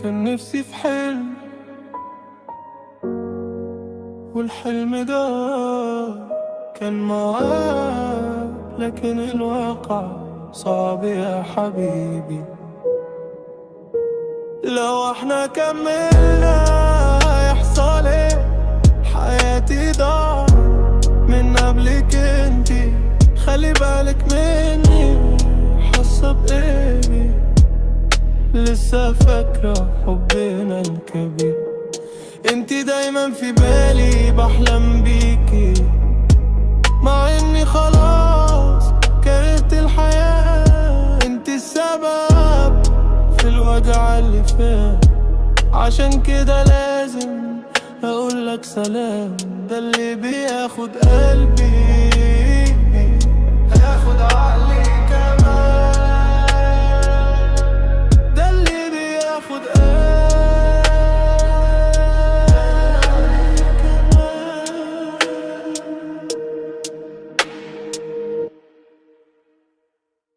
كان نفسي في حلم، والحلم ده كان معاك، لكن الواقع صعب يا حبيبي. لو احنا كملنا هيحصل ايه؟ حياتي ضاعت من قبلك انتي، خلي بالك مني. حاسة بايه؟ لسه فاكرة حبنا الكبير. انتي دايما في بالي، بحلم بيكي، مع اني خلاص كرهت الحياة. انتي السبب في الوجع اللي فات، عشان كده لازم اقولك سلام. ده اللي بياخد قلبي هياخد عقلي.